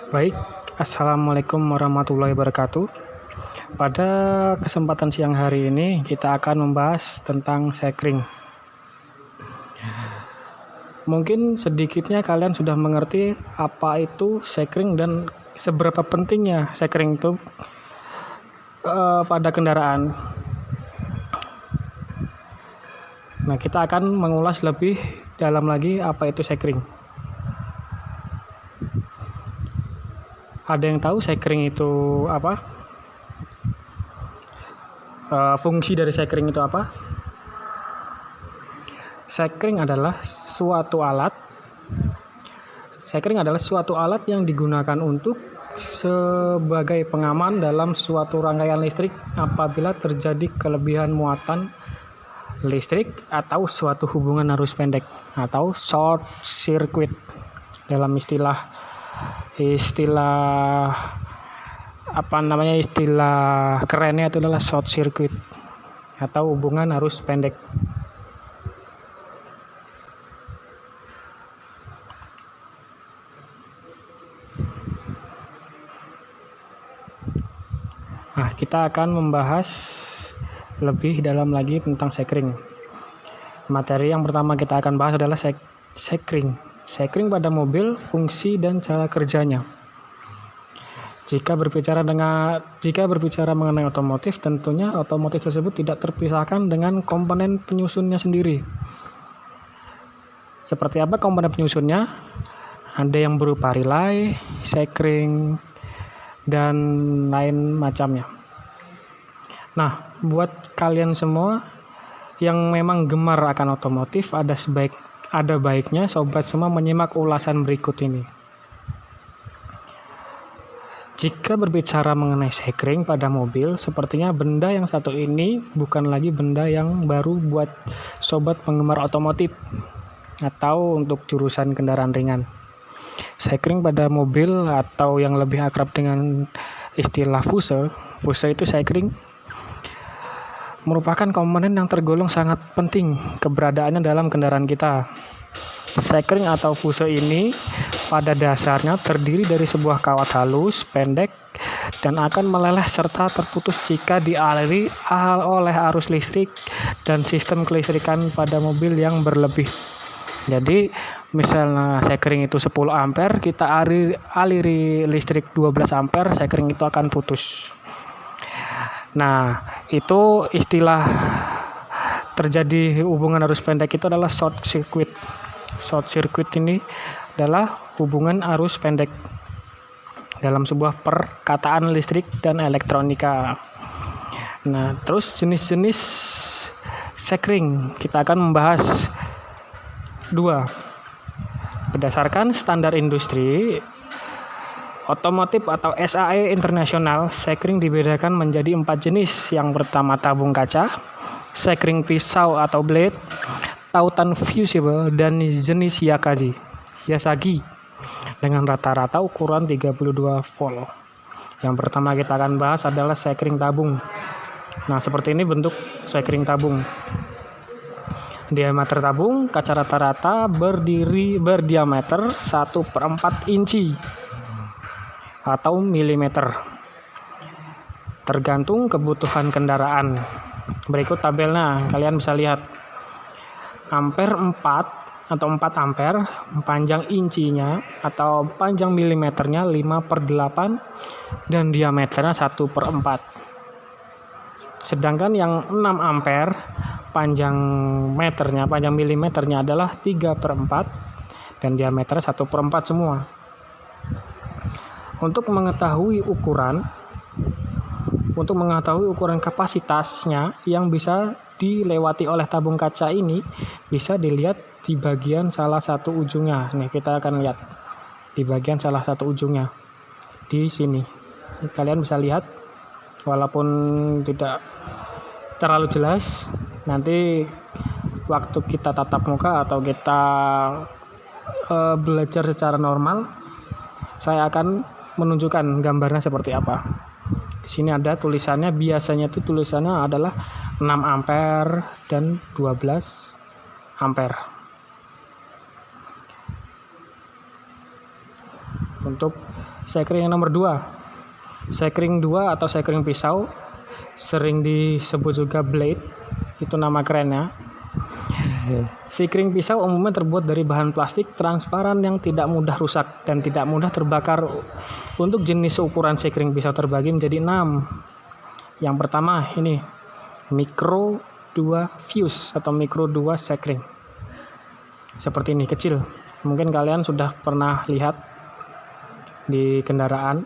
Baik, Assalamualaikum warahmatullahi wabarakatuh. Pada kesempatan siang hari ini kita akan membahas tentang sekring. Mungkin sedikitnya kalian sudah mengerti apa itu sekring dan seberapa pentingnya sekring itu pada kendaraan. Nah, kita akan mengulas lebih dalam lagi apa itu sekring. Ada yang tahu sekring itu apa? Fungsi dari sekring itu apa? Sekring adalah suatu alat yang digunakan untuk sebagai pengaman dalam suatu rangkaian listrik apabila terjadi kelebihan muatan listrik atau suatu hubungan arus pendek atau short circuit. Dalam istilah kerennya itu adalah short circuit atau hubungan arus pendek. Nah, kita akan membahas lebih dalam lagi tentang sekring. Materi yang pertama kita akan bahas adalah sekring. Sekring pada mobil, fungsi dan cara kerjanya. Jika berbicara mengenai otomotif, tentunya otomotif tersebut tidak terpisahkan dengan komponen penyusunnya sendiri. Seperti apa komponen penyusunnya? Ada yang berupa relay, sekring, dan lain macamnya. Nah, buat kalian semua yang memang gemar akan otomotif, ada baiknya sobat semua menyimak ulasan berikut ini. Jika berbicara mengenai sekring pada mobil, sepertinya benda yang satu ini bukan lagi benda yang baru buat sobat penggemar otomotif atau untuk jurusan kendaraan ringan. Sekring pada mobil atau yang lebih akrab dengan istilah fuse itu sekring merupakan komponen yang tergolong sangat penting keberadaannya dalam kendaraan kita. Sekring atau fuse ini pada dasarnya terdiri dari sebuah kawat halus, pendek, dan akan meleleh serta terputus jika dialiri oleh arus listrik dan sistem kelistrikan pada mobil yang berlebih. Jadi, misalnya sekring itu 10 ampere, kita aliri listrik 12 ampere, sekring itu akan putus. Nah, itu istilah terjadi hubungan arus pendek itu adalah short circuit. Short circuit ini adalah hubungan arus pendek dalam sebuah perkataan listrik dan elektronika. Nah, terus jenis-jenis sekring kita akan membahas 2. Berdasarkan standar industri otomotif atau SAE internasional, sekring dibedakan menjadi 4 jenis. Yang pertama tabung kaca, sekring pisau atau blade, tautan fusible, dan jenis Yasagi dengan rata-rata ukuran 32 volt. Yang pertama kita akan bahas adalah sekring tabung. Nah, seperti ini bentuk sekring tabung. Diameter tabung kaca rata-rata berdiameter 1/4 inci atau milimeter, tergantung kebutuhan kendaraan. Berikut tabelnya, kalian bisa lihat. Ampere 4 atau 4 ampere, panjang incinya atau panjang milimeternya 5/8 dan diameternya 1/4. Sedangkan yang 6 ampere, panjang milimeternya adalah 3/4 dan diameternya 1/4 semua. Untuk mengetahui ukuran kapasitasnya yang bisa dilewati oleh tabung kaca ini bisa dilihat di bagian salah satu ujungnya. Nih, kita akan lihat di bagian salah satu ujungnya di sini. Kalian bisa lihat walaupun tidak terlalu jelas. Nanti waktu kita tatap muka atau kita belajar secara normal, saya akan menunjukkan gambarnya seperti apa. Di sini ada tulisannya, biasanya itu tulisannya adalah 6 ampere dan 12 ampere. Untuk Sekring yang nomor 2. Sekring 2 atau sekring pisau, sering disebut juga blade, itu nama kerennya. Sekring pisau umumnya terbuat dari bahan plastik transparan yang tidak mudah rusak dan tidak mudah terbakar. Untuk jenis ukuran sekring pisau terbagi menjadi 6. Yang pertama ini micro 2 fuse atau micro 2 sekring. Seperti ini, kecil. Mungkin kalian sudah pernah lihat di kendaraan.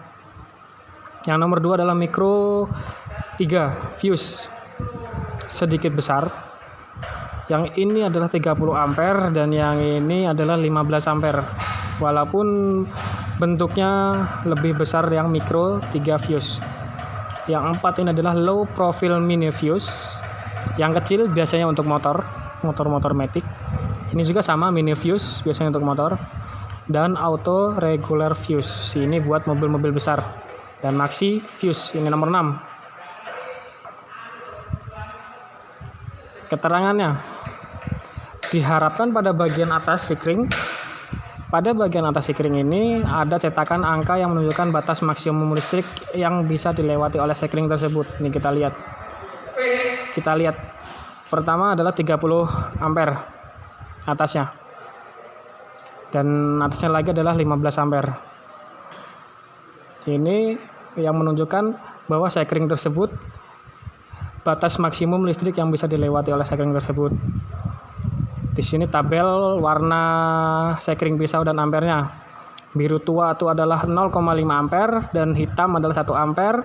Yang nomor 2 adalah micro 3 fuse, sedikit besar. Yang ini adalah 30 ampere dan yang ini adalah 15 ampere. Walaupun bentuknya lebih besar yang micro 3 fuse. Yang 4 ini adalah low profile mini fuse. Yang kecil biasanya untuk motor matic. Ini juga sama, mini fuse biasanya untuk motor. Dan auto regular fuse, ini buat mobil-mobil besar. Dan maxi fuse, ini nomor 6. Keterangannya, diharapkan pada bagian atas sekring ini ada cetakan angka yang menunjukkan batas maksimum listrik yang bisa dilewati oleh sekring tersebut. Ini kita lihat. Pertama adalah 30 ampere atasnya. Dan atasnya lagi adalah 15 ampere. Ini yang menunjukkan bahwa sekring tersebut batas maksimum listrik yang bisa dilewati oleh sekring tersebut. Di sini tabel warna sekring pisau dan ampernya. Biru tua itu adalah 0,5 ampere dan hitam adalah 1 ampere,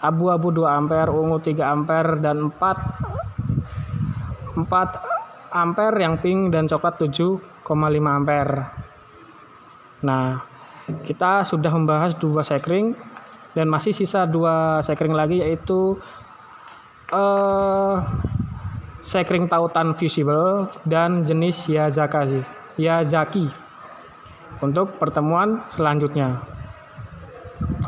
abu-abu 2 ampere, ungu 3 ampere dan 4 ampere yang pink dan coklat 7,5 ampere. Nah, kita sudah membahas 2 sekring dan masih sisa 2 sekring lagi, yaitu sekring tautan fusible dan jenis Yazaki untuk pertemuan selanjutnya.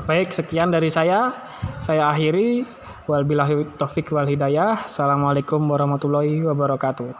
Baik, sekian dari saya akhiri. Wabillahi taufik wal hidayah. Assalamualaikum warahmatullahi wabarakatuh.